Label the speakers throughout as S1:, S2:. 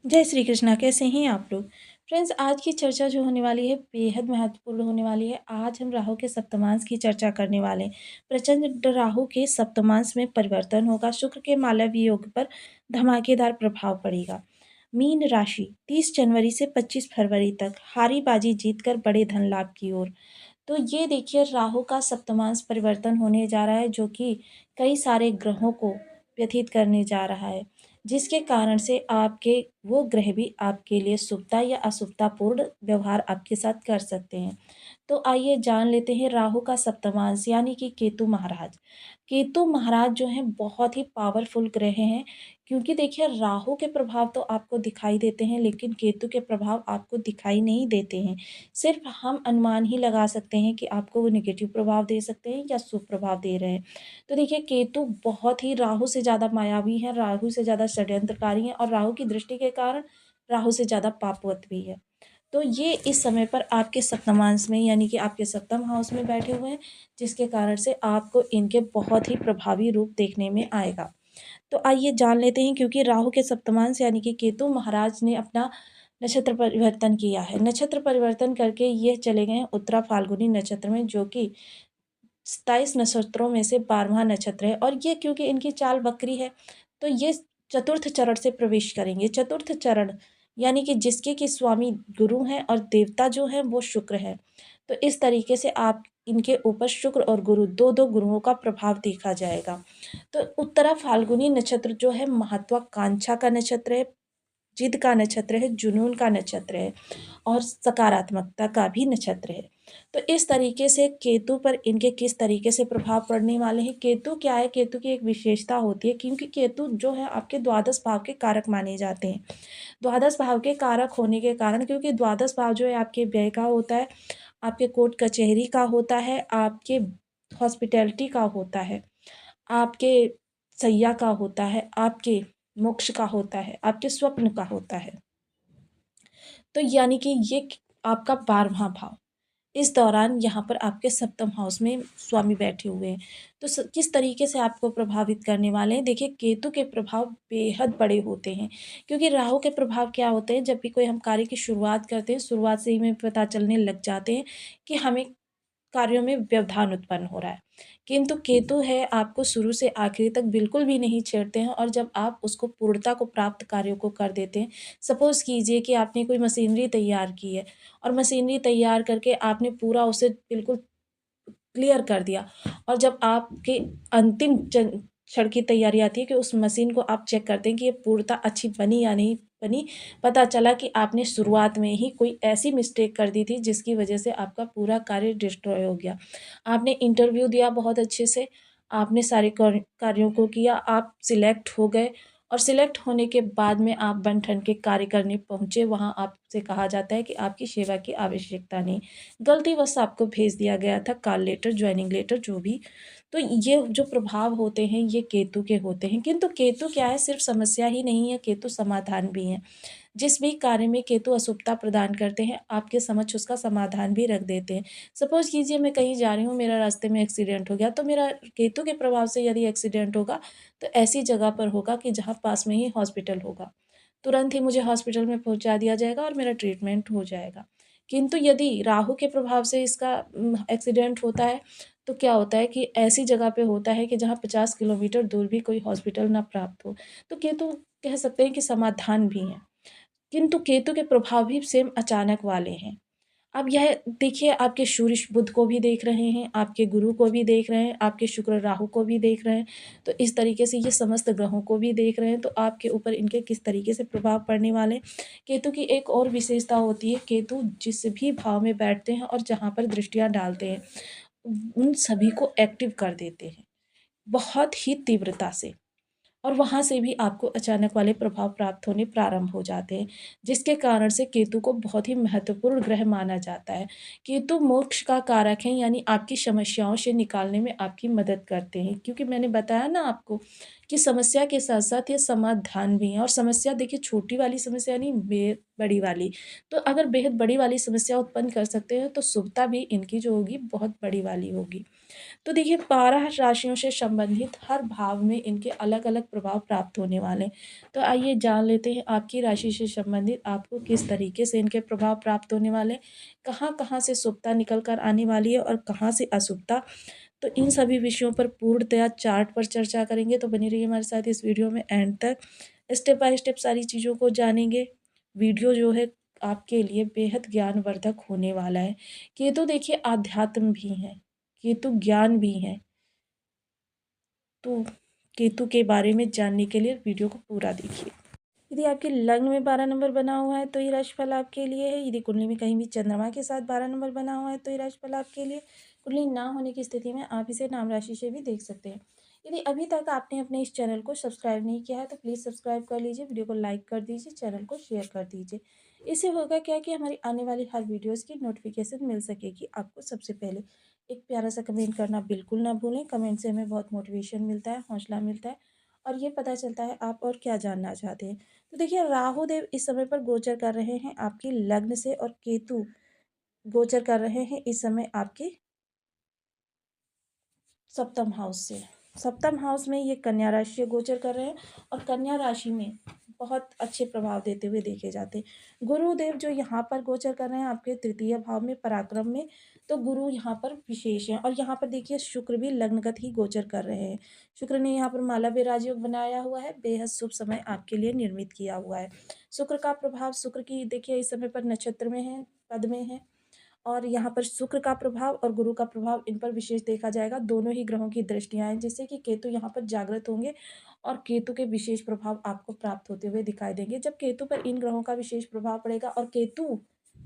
S1: जय श्री कृष्णा। कैसे हैं आप लोग? फ्रेंड्स, आज की चर्चा जो होने वाली है बेहद महत्वपूर्ण होने वाली है। आज हम राहु के सप्तमांश की चर्चा करने वाले हैं। प्रचंड राहु के सप्तमांश में परिवर्तन होगा। शुक्र के मालव योग पर धमाकेदार प्रभाव पड़ेगा। मीन राशि 30 जनवरी से 25 फरवरी तक हारी बाजी जीतकर बड़े धन लाभ की ओर। तो ये देखिए, राहु का सप्तमांश परिवर्तन होने जा रहा है, जो कि कई सारे ग्रहों को व्यथित करने जा रहा है, जिसके कारण से आपके वो ग्रह भी आपके लिए शुभता या अशुभतापूर्ण व्यवहार आपके साथ कर सकते हैं। तो आइए जान लेते हैं राहु का सप्तमांश यानी कि केतु महाराज। केतु महाराज जो हैं बहुत ही पावरफुल ग्रह हैं, क्योंकि देखिए राहु के प्रभाव तो आपको दिखाई देते हैं, लेकिन केतु के प्रभाव आपको दिखाई नहीं देते हैं। सिर्फ हम अनुमान ही लगा सकते हैं कि आपको वो नेगेटिव प्रभाव दे सकते हैं या शुभ प्रभाव दे रहे हैं। तो देखिए, केतु बहुत ही राहु से ज़्यादा मायावी है, राहु से ज़्यादा षड्यंत्रकारी है, और राहु की दृष्टि के कारण राहु से ज़्यादा पापवत भी है। तो ये इस समय पर आपके सप्तमांश में यानी कि आपके सप्तम हाउस में बैठे हुए हैं, जिसके कारण से आपको इनके बहुत ही प्रभावी रूप देखने में आएगा। तो आइए जान लेते हैं, क्योंकि राहु के सप्तमांश यानी कि केतु महाराज ने अपना नक्षत्र परिवर्तन किया है। नक्षत्र परिवर्तन करके ये चले गए हैं उत्तरा फाल्गुनी नक्षत्र में, जो कि 27 नक्षत्रों में से 12वां नक्षत्र है। और ये क्योंकि इनकी चाल वक्री है, तो ये चतुर्थ चरण से प्रवेश करेंगे। चतुर्थ चरण यानी कि जिसके कि स्वामी गुरु हैं और देवता जो हैं वो शुक्र है। तो इस तरीके से आप इनके ऊपर शुक्र और गुरु दो दो गुरुओं का प्रभाव देखा जाएगा। तो उत्तरा फाल्गुनी नक्षत्र जो है महत्वाकांक्षा का नक्षत्र है, जिद का नक्षत्र है, जुनून का नक्षत्र है, और सकारात्मकता का भी नक्षत्र है। तो इस तरीके से केतु पर इनके किस तरीके से प्रभाव पड़ने वाले हैं। केतु क्या है, केतु की एक विशेषता होती है, क्योंकि केतु जो है आपके द्वादश भाव के कारक माने जाते हैं। द्वादश भाव के कारक होने के कारण, क्योंकि द्वादश भाव जो है आपके व्यय का होता है, आपके कोर्ट कचहरी का होता है, आपके हॉस्पिटैलिटी का होता है, आपके सैया का होता है, आपके मोक्ष का होता है, आपके स्वप्न का होता है। तो यानी कि ये आपका 12वां भाव इस दौरान यहाँ पर आपके सप्तम हाउस में स्वामी बैठे हुए हैं। तो किस तरीके से आपको प्रभावित करने वाले हैं। देखिए, केतु के प्रभाव बेहद बड़े होते हैं, क्योंकि राहु के प्रभाव क्या होते हैं, जब भी कोई हम कार्य की शुरुआत करते हैं, शुरुआत से ही हमें पता चलने लग जाते हैं कि हमें कार्यों में व्यवधान उत्पन्न हो रहा है। किंतु केतु है आपको शुरू से आखिरी तक बिल्कुल भी नहीं छेड़ते हैं, और जब आप उसको पूर्णता को प्राप्त कार्यों को कर देते हैं। सपोज़ कीजिए कि आपने कोई मशीनरी तैयार की है, और मशीनरी तैयार करके आपने पूरा उसे बिल्कुल क्लियर कर दिया, और जब आपके अंतिम क्षण की तैयारी आती है कि उस मशीन को आप चेक करते हैं कि ये पूर्णतः अच्छी बनी या नहीं बनी, पता चला कि आपने शुरुआत में ही कोई ऐसी मिस्टेक कर दी थी जिसकी वजह से आपका पूरा कार्य डिस्ट्रॉय हो गया। आपने इंटरव्यू दिया बहुत अच्छे से, आपने सारे कार्यों को किया, आप सिलेक्ट हो गए, और सिलेक्ट होने के बाद में आप बन-ठन के कार्य करने पहुँचे, वहाँ आपसे कहा जाता है कि आपकी सेवा की आवश्यकता नहीं। गलतीवश आपको भेज दिया गया था कॉल लेटर, जॉइनिंग लेटर जो भी। तो ये जो प्रभाव होते हैं ये केतु के होते हैं, किंतु केतु क्या है, सिर्फ समस्या ही नहीं है, केतु समाधान भी है। जिस भी कार्य में केतु अशुभता प्रदान करते हैं, आपके समक्ष उसका समाधान भी रख देते हैं। सपोज़ कीजिए मैं कहीं जा रही हूँ, मेरा रास्ते में एक्सीडेंट हो गया, तो मेरा केतु के प्रभाव से यदि एक्सीडेंट होगा, तो ऐसी जगह पर होगा कि जहाँ पास में ही हॉस्पिटल होगा। तुरंत ही मुझे हॉस्पिटल में पहुँचा दिया जाएगा और मेरा ट्रीटमेंट हो जाएगा। किंतु यदि राहु के प्रभाव से इसका एक्सीडेंट होता है, तो क्या होता है कि ऐसी जगह पे होता है कि जहाँ 50 किलोमीटर दूर भी कोई हॉस्पिटल ना प्राप्त हो। तो केतु कह सकते हैं कि समाधान भी हैं, किंतु केतु के प्रभाव भी सेम अचानक वाले हैं। अब यह देखिए, आपके सूर्य बुध को भी देख रहे हैं, आपके गुरु को भी देख रहे हैं, आपके शुक्र राहु को भी देख रहे हैं। तो इस तरीके से ये समस्त ग्रहों को भी देख रहे हैं, तो आपके ऊपर इनके किस तरीके से प्रभाव पड़ने वाले हैं। केतु की एक और विशेषता होती है, केतु जिस भी भाव में बैठते हैं और जहाँ पर दृष्टियाँ डालते हैं, उन सभी को एक्टिव कर देते हैं, बहुत ही तीव्रता से। और वहाँ से भी आपको अचानक वाले प्रभाव प्राप्त होने प्रारंभ हो जाते हैं, जिसके कारण से केतु को बहुत ही महत्वपूर्ण ग्रह माना जाता है। केतु मोक्ष का कारक है, यानी आपकी समस्याओं से निकालने में आपकी मदद करते हैं, क्योंकि मैंने बताया ना आपको कि समस्या के साथ-साथ ये समाधान भी है, और समस्या देखिए छोटी वाली समस्या नहीं, बेहद बड़ी वाली। तो अगर बेहद बड़ी वाली समस्या उत्पन्न कर सकते हैं, तो शुभता भी इनकी जो होगी बहुत बड़ी वाली होगी। तो देखिए 12 राशियों से संबंधित हर भाव में इनके अलग-अलग प्रभाव प्राप्त होने वाले हैं। तो आइए जान लेते हैं आपकी राशि से संबंधित आपको किस तरीके से इनके प्रभाव प्राप्त होने वाले हैं, कहाँ-कहाँ से शुभता निकल कर आने वाली है और कहाँ से अशुभता। तो इन सभी विषयों पर पूर्णतया चार्ट पर चर्चा करेंगे, तो बने रहिए हमारे साथ इस वीडियो में एंड तक। स्टेप बाय स्टेप सारी चीज़ों को जानेंगे। वीडियो जो है आपके लिए बेहद ज्ञानवर्धक होने वाला है। केतु देखिए आध्यात्म भी है, केतु ज्ञान भी है। तो केतु के बारे में जानने के लिए वीडियो को पूरा देखिए। यदि आपके लग्न में 12 नंबर बना हुआ है तो ये राशिफल आपके लिए है। यदि कुंडली में कहीं भी चंद्रमा के साथ 12 नंबर बना हुआ है तो ये राशिफल आपके लिए। कुंडली ना होने की स्थिति में आप इसे नाम राशि से भी देख सकते हैं। यदि अभी तक आपने अपने इस चैनल को सब्सक्राइब नहीं किया है तो प्लीज़ सब्सक्राइब कर लीजिए, वीडियो को लाइक कर दीजिए, चैनल को शेयर कर दीजिए। इससे होगा क्या कि हमारी आने वाली हर वीडियोज़ की नोटिफिकेशन मिल सकेगी आपको सबसे पहले। एक प्यारा सा कमेंट करना बिल्कुल ना भूलें, कमेंट से हमें बहुत मोटिवेशन मिलता है, हौसला मिलता है और ये पता चलता है आप और क्या जानना चाहते हैं। तो देखिए राहु देव इस समय पर गोचर कर रहे हैं आपके लग्न से और केतु गोचर कर रहे हैं इस समय आपके सप्तम हाउस से। सप्तम हाउस में ये कन्या राशि से गोचर कर रहे हैं और कन्या राशि में बहुत अच्छे प्रभाव देते हुए देखे जाते हैं। गुरुदेव जो यहाँ पर गोचर कर रहे हैं आपके तृतीय भाव में पराक्रम में, तो गुरु यहाँ पर विशेष हैं और यहाँ पर देखिए शुक्र भी लग्नगत ही गोचर कर रहे हैं। शुक्र ने यहाँ पर माला विराज योग बनाया हुआ है, बेहद शुभ समय आपके लिए निर्मित किया हुआ है। शुक्र का प्रभाव, शुक्र की देखिए इस समय पर नक्षत्र में है, पद में है और यहाँ पर शुक्र का प्रभाव और गुरु का प्रभाव इन पर विशेष देखा जाएगा। दोनों ही ग्रहों की दृष्टियाँ हैं जिससे कि केतु यहाँ पर जागृत होंगे और केतु के विशेष प्रभाव आपको प्राप्त होते हुए दिखाई देंगे। जब केतु पर इन ग्रहों का विशेष प्रभाव पड़ेगा और केतु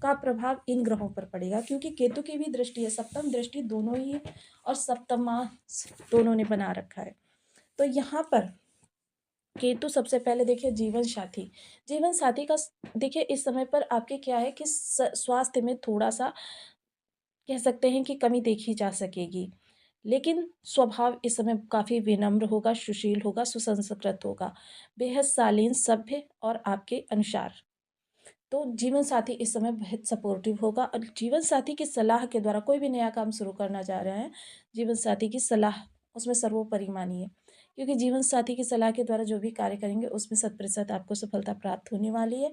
S1: का प्रभाव इन ग्रहों पर पड़ेगा क्योंकि केतु की भी दृष्टि है, सप्तम दृष्टि दोनों ही है और सप्तमांश दोनों ने बना रखा है। तो यहाँ पर केतु सबसे पहले देखिए जीवन साथी का देखिए इस समय पर आपके क्या है कि स्वास्थ्य में थोड़ा सा कह सकते हैं कि कमी देखी जा सकेगी। लेकिन स्वभाव इस समय काफ़ी विनम्र होगा, सुशील होगा, सुसंस्कृत होगा, बेहद शालीन, सभ्य और आपके अनुसार। तो जीवन साथी इस समय बहुत सपोर्टिव होगा और जीवन साथी की सलाह के द्वारा कोई भी नया काम शुरू करना चाह रहे हैं, जीवन साथी की सलाह उसमें सर्वोपरि मानिए। क्योंकि जीवन साथी की सलाह के द्वारा जो भी कार्य करेंगे उसमें 100% आपको सफलता प्राप्त होने वाली है।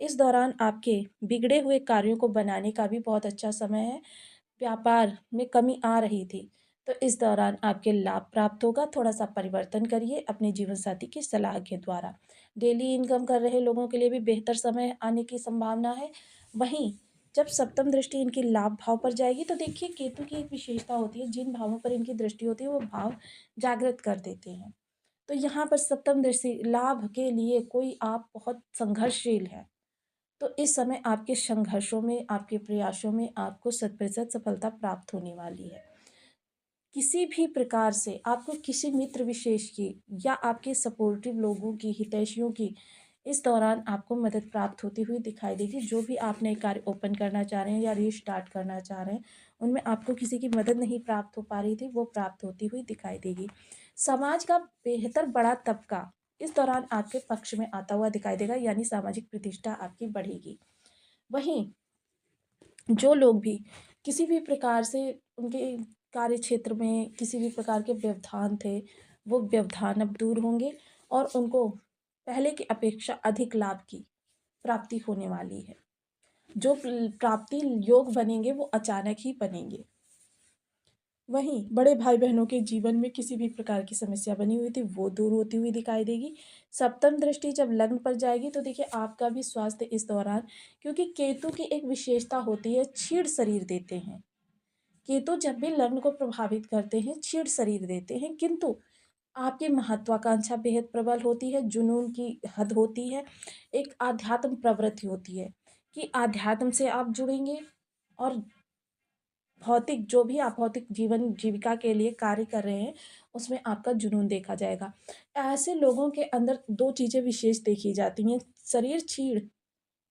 S1: इस दौरान आपके बिगड़े हुए कार्यों को बनाने का भी बहुत अच्छा समय है। व्यापार में कमी आ रही थी, तो इस दौरान आपके लाभ प्राप्त होगा। थोड़ा-सा परिवर्तन करिए अपने जीवनसाथी की सलाह के द्वारा। डेली इनकम कर रहे लोगों के लिए भी बेहतर समय आने की संभावना है। वहीं जब सप्तम दृष्टि इनकी लाभ भाव पर जाएगी तो देखिए केतु की एक विशेषता होती है, जिन भावों पर इनकी दृष्टि होती है वो भाव जागृत कर देते हैं। तो यहाँ पर सप्तम दृष्टि लाभ के लिए कोई आप बहुत संघर्षशील है। तो इस समय आपके संघर्षों में, आपके प्रयासों में आपको 100% सफलता प्राप्त होने वाली है। किसी भी प्रकार से आपको किसी मित्र विशेष की या आपके सपोर्टिव लोगों की, हितैषियों की इस दौरान आपको मदद प्राप्त होती हुई दिखाई देगी। जो भी आप नए कार्य ओपन करना चाह रहे हैं या रीस्टार्ट करना चाह रहे हैं, उनमें आपको किसी की मदद नहीं प्राप्त हो पा रही थी, वो प्राप्त होती हुई दिखाई देगी। समाज का बेहतर बड़ा तबका इस दौरान आपके पक्ष में आता हुआ दिखाई देगा, यानी सामाजिक प्रतिष्ठा आपकी बढ़ेगी। वहीं जो लोग भी किसी भी प्रकार से उनके कार्य क्षेत्र में किसी भी प्रकार के व्यवधान थे, वो व्यवधान अब दूर होंगे और उनको पहले की अपेक्षा अधिक लाभ की प्राप्ति होने वाली है। जो प्राप्ति योग बनेंगे वो अचानक ही बनेंगे। वहीं बड़े भाई-बहनों के जीवन में किसी भी प्रकार की समस्या बनी हुई थी, वो दूर होती हुई दिखाई देगी। सप्तम दृष्टि जब लग्न पर जाएगी तो देखिए आपका भी स्वास्थ्य इस दौरान, क्योंकि केतु की एक विशेषता होती है, क्षीण शरीर देते हैं। केतु जब भी लग्न को प्रभावित करते हैं, क्षीण शरीर देते हैं, किंतु आपकी महत्वाकांक्षा बेहद प्रबल होती है, जुनून की हद होती है, एक आध्यात्म प्रवृत्ति होती है कि आध्यात्म से आप जुड़ेंगे और भौतिक जो भी आप भौतिक जीवन जीविका के लिए कार्य कर रहे हैं, उसमें आपका जुनून देखा जाएगा। ऐसे लोगों के अंदर 2 चीज़ें विशेष देखी जाती हैं, शरीर क्षीण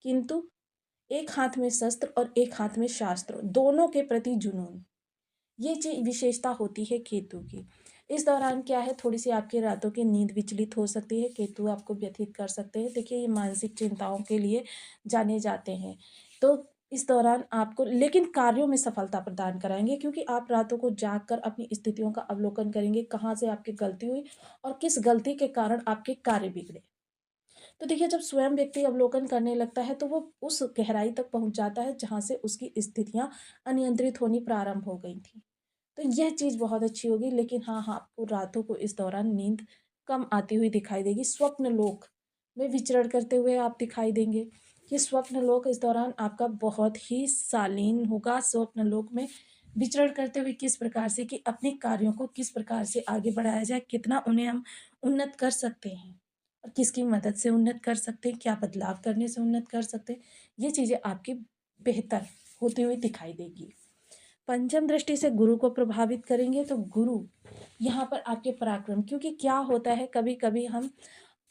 S1: किंतु एक हाथ में शस्त्र और एक हाथ में शास्त्र, दोनों के प्रति जुनून। ये विशेषता होती है केतु की। इस दौरान क्या है, थोड़ी-सी आपकी रातों की नींद विचलित हो सकती है, केतु आपको व्यथित कर सकते हैं। देखिए ये मानसिक चिंताओं के लिए जाने जाते हैं। तो इस दौरान आपको लेकिन कार्यों में सफलता प्रदान कराएँगे, क्योंकि आप रातों को जाग कर अपनी स्थितियों का अवलोकन करेंगे, कहाँ से आपकी गलती हुई और किस गलती के कारण आपके कार्य बिगड़े। तो देखिए, जब स्वयं व्यक्ति अवलोकन करने लगता है तो वो उस गहराई तक पहुँच जाता है जहाँ से उसकी स्थितियाँ अनियंत्रित होनी प्रारंभ हो गई थीं। तो यह चीज़ बहुत अच्छी होगी, लेकिन हाँ, हाँ, आपको रातों को इस दौरान नींद कम आती हुई दिखाई देगी। स्वप्न लोक में विचरण करते हुए आप दिखाई देंगे। ये स्वप्न लोक इस दौरान आपका बहुत ही शालीन होगा। स्वप्न लोक में विचरण करते हुए किस प्रकार से कि अपने कार्यों को किस प्रकार से आगे बढ़ाया जाए, कितना उन्हें हम उन्नत कर सकते हैं और किसकी मदद से उन्नत कर सकते हैं, क्या बदलाव करने से उन्नत कर सकते हैं, ये चीज़ें आपकी बेहतर होती हुई दिखाई देगी। पंचम दृष्टि से गुरु को प्रभावित करेंगे तो गुरु यहाँ पर आपके पराक्रम, क्योंकि क्या होता है कभी-कभी हम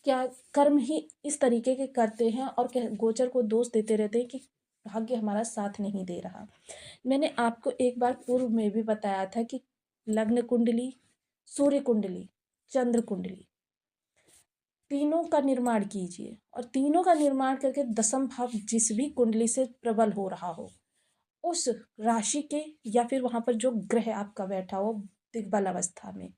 S1: क्या कर्म ही इस तरीके के करते हैं और गोचर को दोष देते रहते हैं कि भाग्य हमारा साथ नहीं दे रहा। मैंने आपको एक बार पूर्व में भी बताया था कि लग्न कुंडली, सूर्य कुंडली, चंद्र कुंडली, तीनों का निर्माण कीजिए और तीनों का निर्माण करके दसम भाव जिस भी कुंडली से प्रबल हो रहा हो, उस राशि के या फिर वहाँ पर जो ग्रह आपका बैठा हो दिग्बल अवस्था में,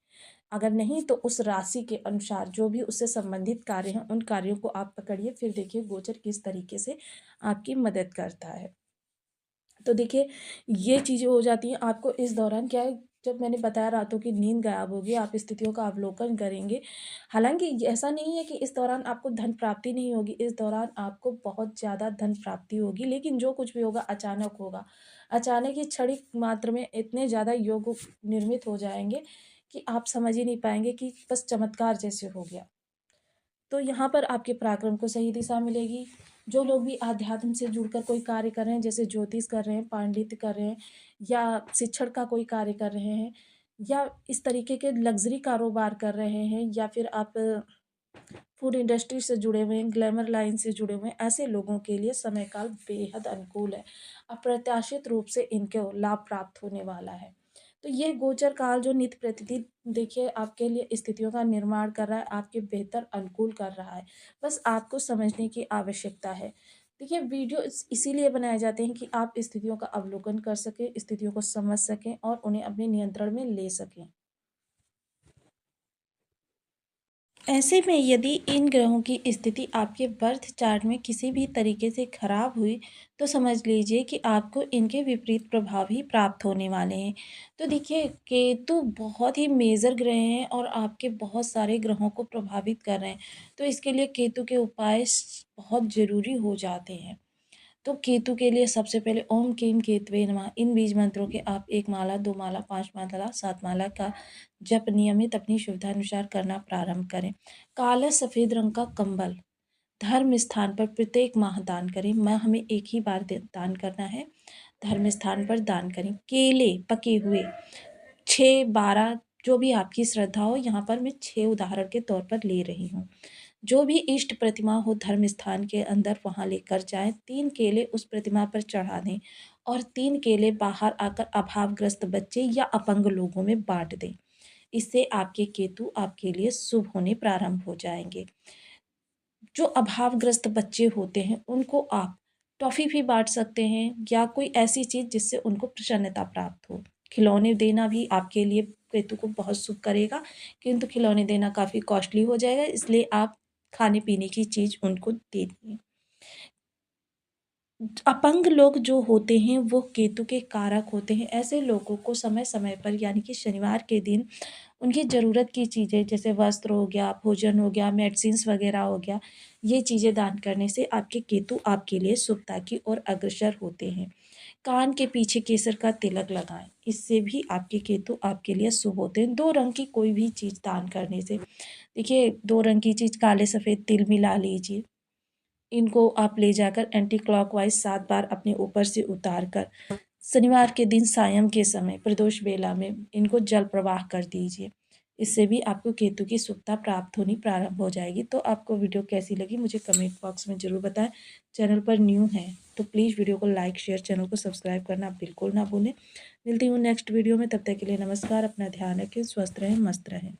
S1: अगर नहीं तो उस राशि के अनुसार जो भी उससे संबंधित कार्य हैं, उन कार्यों को आप पकड़िए, फिर देखिए गोचर किस तरीके से आपकी मदद करता है। तो देखिए, ये चीज़ें हो जाती हैं। आपको इस दौरान क्या है, जब मैंने बताया रातों की नींद गायब होगी, आप स्थितियों का अवलोकन करेंगे। हालाँकि ऐसा नहीं है कि इस दौरान आपको धन प्राप्ति नहीं होगी, इस दौरान आपको बहुत ज़्यादा धन प्राप्ति होगी, लेकिन जो कुछ भी होगा अचानक होगा। अचानक ही क्षणिक मात्र में इतने ज़्यादा योग निर्मित हो जाएँगे कि आप समझ ही नहीं पाएँगे कि बस चमत्कार जैसे हो गया। तो यहाँ पर आपके पराक्रम को सही दिशा मिलेगी। जो लोग भी आध्यात्म से जुड़कर कोई कार्य कर रहे हैं, जैसे ज्योतिष कर रहे हैं, पांडित्य कर रहे हैं या शिक्षण का कोई कार्य कर रहे हैं या इस तरीके के लग्ज़री कारोबार कर रहे हैं या फिर आप फूड इंडस्ट्री से जुड़े हुए हैं, ग्लैमर लाइन से जुड़े हुए हैं, ऐसे लोगों के लिए समय काल बेहद अनुकूल है। अप्रत्याशित रूप से इनको लाभ प्राप्त होने वाला है। तो ये गोचर काल जो नित्य प्रतिदिन देखिए आपके लिए स्थितियों का निर्माण कर रहा है, आपके बेहतर अनुकूल कर रहा है। बस आपको समझने की आवश्यकता है। देखिए, वीडियो इसीलिए बनाए जाते हैं कि आप स्थितियों का अवलोकन कर सकें, स्थितियों को समझ सकें और उन्हें अपने नियंत्रण में ले सकें। ऐसे में यदि इन ग्रहों की स्थिति आपके बर्थ चार्ट में किसी भी तरीके से खराब हुई, तो समझ लीजिए कि आपको इनके विपरीत प्रभाव ही प्राप्त होने वाले हैं। तो देखिए, केतु बहुत ही मेजर ग्रह हैं और आपके बहुत सारे ग्रहों को प्रभावित कर रहे हैं। तो इसके लिए केतु के उपाय बहुत ज़रूरी हो जाते हैं। तो केतु के लिए सबसे पहले ओम क्लीं केतवे नमः इन बीज मंत्रों के आप 1 माला, 2 माला, 5 माला, 7 माला का जप नियमित अपनी सुविधानुसार करना प्रारंभ करें। काला सफ़ेद रंग का कंबल धर्म स्थान पर प्रत्येक माह दान करें। माह में एक ही बार दान करना है। धर्म स्थान पर दान करें। केले पके हुए 6, 12 जो भी आपकी श्रद्धा हो, यहाँ पर मैं 6 उदाहरण के तौर पर ले रही हूँ। जो भी इष्ट प्रतिमा हो धर्म स्थान के अंदर वहाँ लेकर जाएँ, 3 केले उस प्रतिमा पर चढ़ा दें और 3 केले बाहर आकर अभावग्रस्त बच्चे या अपंग लोगों में बाँट दें। इससे आपके केतु आपके लिए शुभ होने प्रारंभ हो जाएँगे। जो अभावग्रस्त बच्चे होते हैं, उनको आप टॉफ़ी भी बाँट सकते हैं या कोई ऐसी चीज़ जिससे उनको प्रसन्नता प्राप्त हो। खिलौने देना भी आपके लिए केतु को बहुत शुभ करेगा, किंतु खिलौने देना काफ़ी कॉस्टली हो जाएगा, इसलिए आप खाने-पीने की चीज़ उनको दे दें। अपंग लोग जो होते हैं वो केतु के कारक होते हैं। ऐसे लोगों को समय-समय पर यानी कि शनिवार के दिन उनकी ज़रूरत की चीज़ें जैसे वस्त्र हो गया, भोजन हो गया, मेडिसिन्स वग़ैरह हो गया, ये चीज़ें दान करने से आपके केतु आपके लिए शुभता की ओर अग्रसर होते हैं। कान के पीछे केसर का तिलक लगाएँ, इससे भी आपके केतु आपके लिए शुभ होते हैं। 2 रंग की कोई भी चीज़ दान करने से। देखिए, 2 रंग की चीज़ काले सफ़ेद तिल मिला लीजिए। इनको आप ले जाकर एंटी क्लॉकवाइज़ 7 बार अपने ऊपर से उतार कर शनिवार के दिन सायं के समय प्रदोष बेला में इनको जल प्रवाह कर दीजिए। इससे भी आपको केतु की शुभता प्राप्त होनी प्रारंभ हो जाएगी। तो आपको वीडियो कैसी लगी मुझे कमेंट बॉक्स में ज़रूर बताएँ। चैनल पर न्यू हैं तो प्लीज़ वीडियो को लाइक, शेयर, चैनल को सब्सक्राइब करना बिल्कुल ना भूलें। मिलती हूँ नेक्स्ट वीडियो में, तब तक के लिए नमस्कार। अपना ध्यान रखें, स्वस्थ रहें, मस्त रहें।